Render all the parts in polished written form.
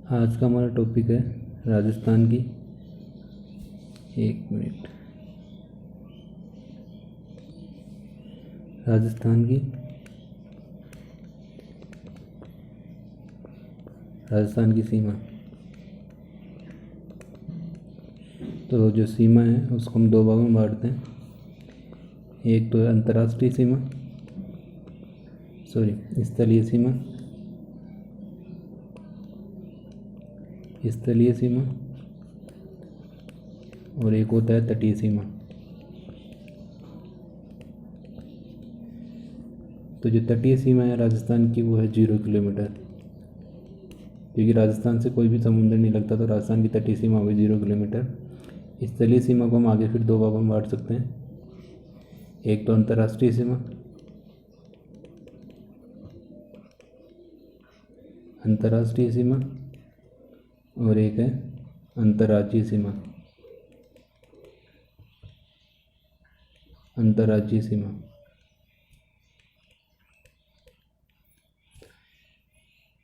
आज का हमारा टॉपिक है राजस्थान की। एक मिनट। राजस्थान की सीमा। तो जो सीमा है उसको हम दो भागों में बांटते हैं। एक तो है अंतर्राष्ट्रीय सीमा, स्थलीय सीमा। स्थलीय सीमा और एक होता है तटीय सीमा। तो जो तटीय सीमा है राजस्थान की वो है 0 किलोमीटर, क्योंकि राजस्थान से कोई भी समुद्र नहीं लगता, तो राजस्थान की तटीय सीमा होगी 0 किलोमीटर। स्थलीय सीमा को हम आगे फिर दो भागों में बांट सकते हैं। एक तो अंतर्राष्ट्रीय सीमा, और एक है अंतर्राज्यीय सीमा।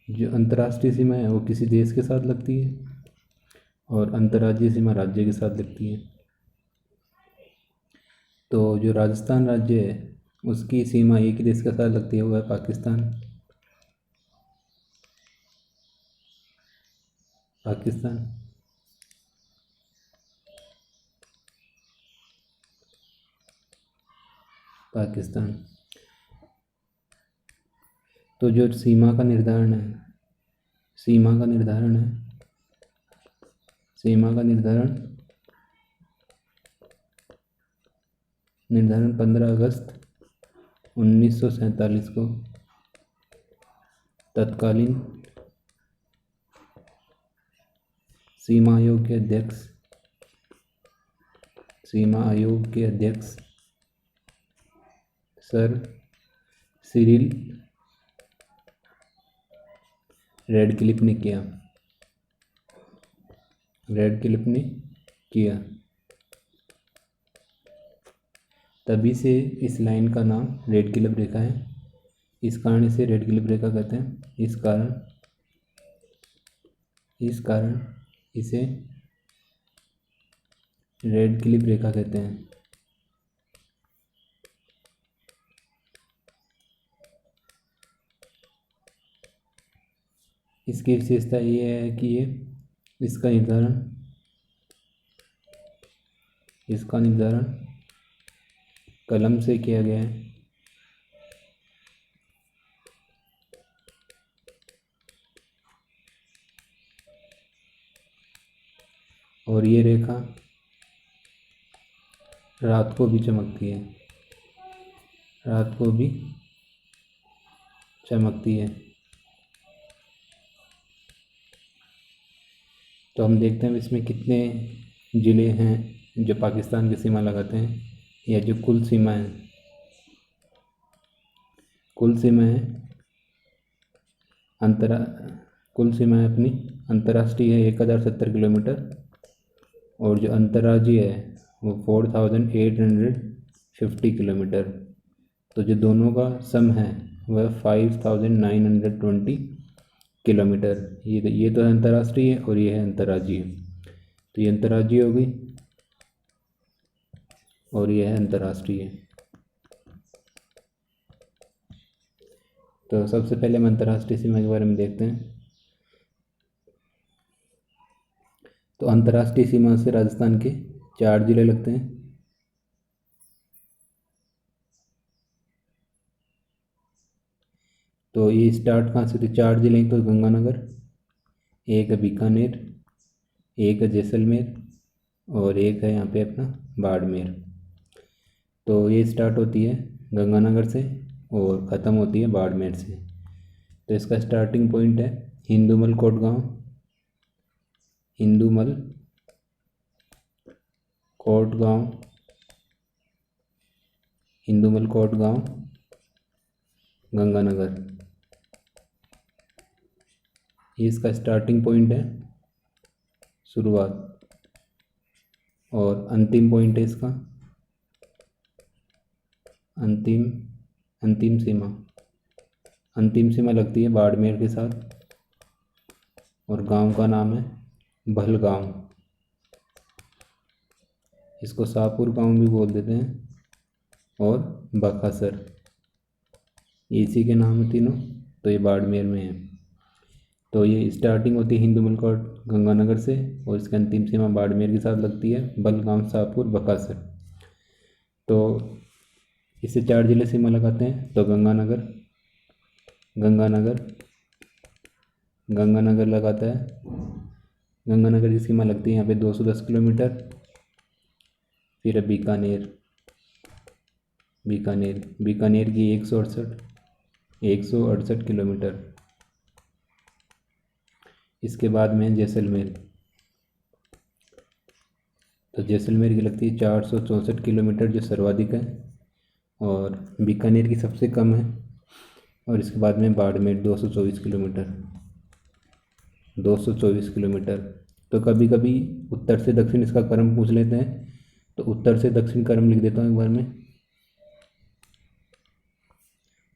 जो अंतर्राष्ट्रीय सीमा है वो किसी देश के साथ लगती है और अंतर्राज्यीय सीमा राज्य के साथ लगती है। तो जो राजस्थान राज्य है उसकी सीमा एक ही देश के साथ लगती है, वो है पाकिस्तान। तो जो सीमा का निर्धारण है, सीमा का निर्धारण 15 अगस्त 1947 को तत्कालीन सीमा आयोग के अध्यक्ष सर सिरिल रेडक्लिफ ने किया। तभी से इस लाइन का नाम रेडक्लिफ रेखा है। इस कारण इसे रेडक्लिफ रेखा कहते हैं। इस कारण इसे रेडक्लिफ रेखा कहते हैं। इसकी विशेषता ये है कि इसका निर्धारण कलम से किया गया है। और ये रेखा रात को भी चमकती है। तो हम देखते हैं इसमें कितने ज़िले हैं जो पाकिस्तान की सीमा लगाते हैं, या जो कुल सीमा है अपनी अंतर्राष्ट्रीय है 1070 किलोमीटर, और जो अंतर्राज्यीय है वो 4850 किलोमीटर। तो जो दोनों का सम है वह 5920 किलोमीटर। ये तो है अंतर्राष्ट्रीय और ये है अंतर्राज्यीय। तो ये अंतर्राज्यीय हो गई और ये है अंतर्राष्ट्रीय। तो सबसे पहले हम अंतर्राष्ट्रीय सीमा के बारे में देखते हैं। तो अंतर्राष्ट्रीय सीमा से राजस्थान के 4 जिले लगते हैं। तो ये स्टार्ट कहाँ से, तो 4 जिले तो गंगानगर, एक है बीकानेर, एक है जैसलमेर और एक है यहाँ पे अपना बाड़मेर। तो ये स्टार्ट होती है गंगानगर से और ख़त्म होती है बाड़मेर से। तो इसका स्टार्टिंग पॉइंट है हिंदूमल कोट गांव गंगानगर। ये इसका स्टार्टिंग पॉइंट है, शुरुआत। और अंतिम पॉइंट है इसका अंतिम सीमा लगती है बाड़मेर के साथ, और गांव का नाम है भलगांव। इसको शाहपुर गांव भी बोल देते हैं, और बकासर, इसी के नाम है तीनों। तो ये बाड़मेर में है। तो ये स्टार्टिंग होती है हिंदूमल कोट गंगानगर से, और इसकी अंतिम सीमा बाड़मेर के साथ लगती है, बलगाम, शाहपुर, बकासर। तो इससे 4 जिले सीमा लगाते हैं। तो गंगानगर गंगानगर गंगानगर लगाता है। गंगानगर की सीमा लगती है यहाँ पे 210 किलोमीटर। फिर है बीकानेर। बीकानेर की 168 किलोमीटर। इसके बाद में जैसलमेर। तो जैसलमेर की लगती है 464 किलोमीटर, जो सर्वाधिक है, और बीकानेर की सबसे कम है। और इसके बाद में बाड़मेर 224 किलोमीटर। तो कभी कभी उत्तर से दक्षिण इसका क्रम पूछ लेते हैं, तो उत्तर से दक्षिण क्रम लिख देता हूँ एक बार में।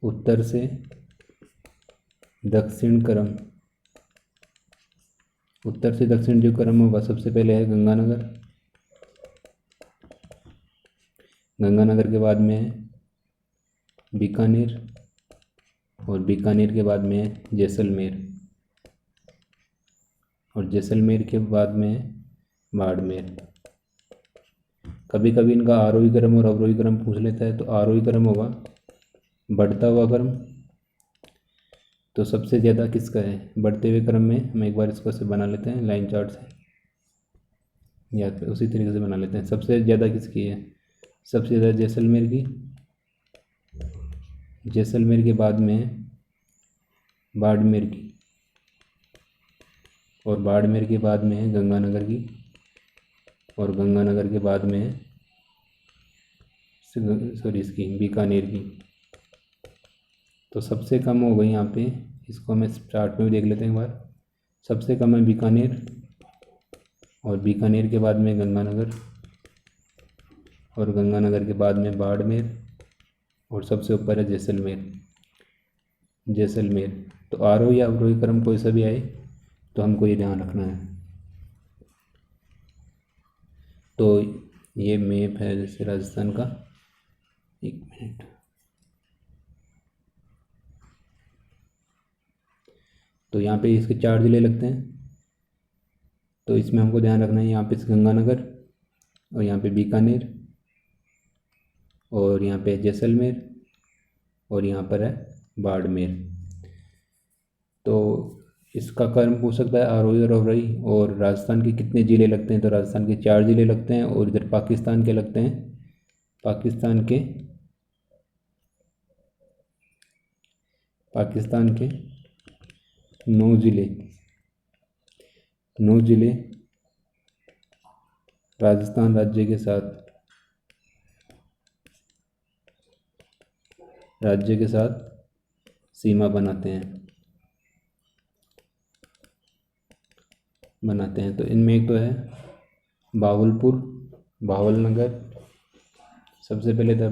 उत्तर से दक्षिण क्रम, उत्तर से दक्षिण जो क्रम होगा, सबसे पहले है गंगानगर। गंगानगर के बाद में है बीकानेर, और बीकानेर के बाद में है जैसलमेर, और जैसलमेर के बाद में है बाड़मेर। कभी कभी इनका आरोही क्रम और अवरोही क्रम पूछ लेता है। तो आरोही क्रम होगा बढ़ता हुआ क्रम। तो सबसे ज़्यादा किसका है बढ़ते हुए क्रम में? हम एक बार इसको से बना लेते हैं लाइन चार्ट से, या फिर उसी तरीके से बना लेते हैं। सबसे ज़्यादा किसकी है? सबसे ज़्यादा जैसलमेर की। जैसलमेर के बाद में है बाड़मेर की, और बाड़मेर के बाद में है गंगानगर की, और गंगानगर के बाद में है इसकी बीकानेर की। तो सबसे कम हो गई यहाँ पे, इसको हमें चार्ट में भी देख लेते हैं एक बार। सबसे कम है बीकानेर, और बीकानेर के बाद में गंगानगर, और गंगानगर के बाद में बाड़मेर, और सबसे ऊपर है जैसलमेर। तो आरोही या अवरोही क्रम कोई सा भी आए तो हमको ये ध्यान रखना है। तो ये मैप है जैसे राजस्थान का। एक मिनट। तो यहाँ पे इसके 4 जिले लगते हैं। तो इसमें हमको ध्यान रखना है, यहाँ पे गंगानगर, और यहाँ पे बीकानेर, और यहाँ पे जैसलमेर, और यहाँ पर है बाड़मेर। तो इसका क्रम पूछ सकता है आरोही और अवरोही। और राजस्थान के कितने ज़िले लगते हैं? तो राजस्थान के 4 जिले लगते हैं। और इधर पाकिस्तान के लगते हैं, पाकिस्तान के 9 ज़िले राजस्थान राज्य के साथ सीमा बनाते हैं। तो इनमें एक तो है भावलनगर। सबसे पहले था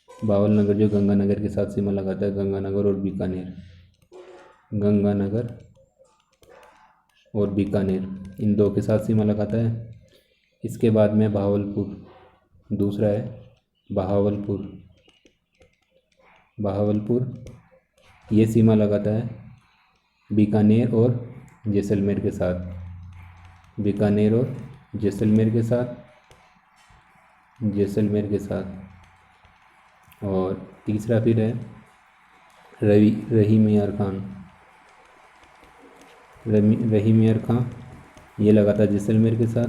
भावलनगर जो गंगानगर के साथ सीमा लगाता है। गंगानगर और बीकानेर इन दो के साथ सीमा लगाता है। इसके बाद में भावलपुर, दूसरा है बहावलपुर। ये सीमा लगाता है बीकानेर और जैसलमेर के साथ। और तीसरा फिर है रही मियार खां, ये लगाता है जैसलमेर के साथ।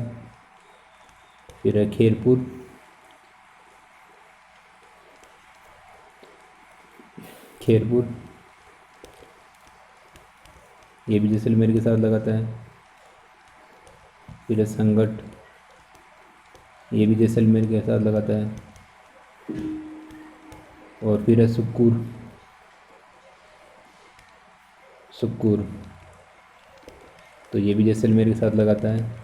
फिर है खेरपुर, ये भी जैसलमेर के साथ लगाता है। फिर है संगठ, ये भी जैसलमेर के साथ लगाता है। और फिर है सुक्कूर, तो ये भी जैसलमेर के साथ लगाता है।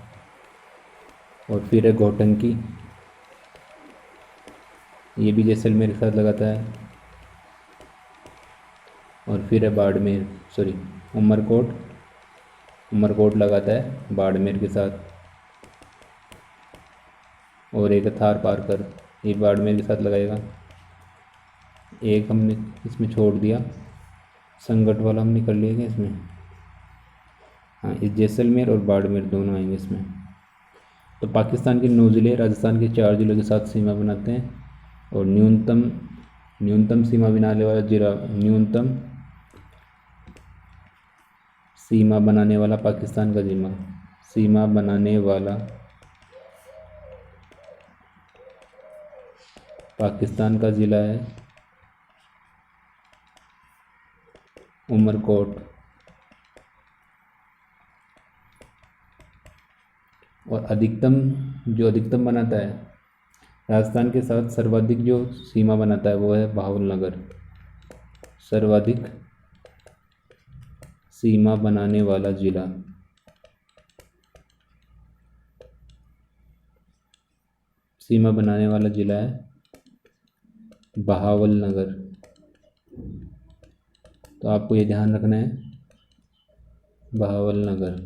और फिर है घोटंकी, ये भी जैसलमेर के साथ लगाता है। और फिर है बाड़मेर, सॉरी उमरकोट, उमरकोट लगाता है बाड़मेर के साथ। और एक है थार पारकर, ये बाड़मेर के साथ लगाएगा। एक हमने इसमें छोड़ दिया, संगठ वाला हमने कर लिया क्या इसमें, हाँ इस जैसलमेर और बाड़मेर दोनों आएंगे इसमें। तो पाकिस्तान के 9 ज़िले राजस्थान के 4 ज़िलों के साथ सीमा बनाते हैं। और न्यूनतम न्यूनतम सीमा बनाने वाला जिला, न्यूनतम सीमा बनाने वाला पाकिस्तान का जिला, सीमा बनाने वाला पाकिस्तान का ज़िला है उमरकोट। और अधिकतम बनाता है, राजस्थान के साथ सर्वाधिक जो सीमा बनाता है वो है भावलनगर। सर्वाधिक सीमा बनाने वाला जिला, सीमा बनाने वाला जिला है बहावलनगर। तो आपको ये ध्यान रखना है, बहावलनगर।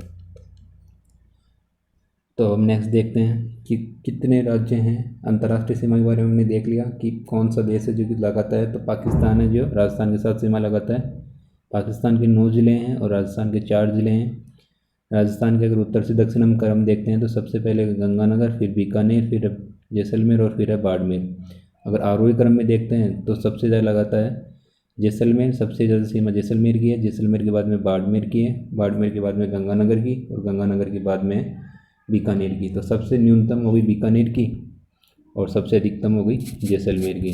तो हम नेक्स्ट देखते हैं कि कितने राज्य हैं। अंतर्राष्ट्रीय सीमा के बारे में हमने देख लिया कि कौन सा देश है जो कि लगाता है, तो पाकिस्तान है जो राजस्थान के साथ सीमा लगाता है। पाकिस्तान के 9 ज़िले हैं और राजस्थान के 4 ज़िले हैं। राजस्थान के अगर उत्तर से दक्षिण हम क्रम देखते हैं तो सबसे पहले गंगानगर, फिर बीकानेर, फिर जैसलमेर और फिर है बाड़मेर। अगर आरोही क्रम में देखते हैं तो सबसे ज़्यादा लगाता है जैसलमेर, सबसे ज़्यादा सीमा जैसलमेर की है, जैसलमेर के बाद में बाड़मेर की है, बाड़मेर के बाद में गंगानगर की, और गंगानगर के बाद में बीकानेर की। तो सबसे न्यूनतम हो गई बीकानेर की और सबसे अधिकतम हो गई जैसलमेर की।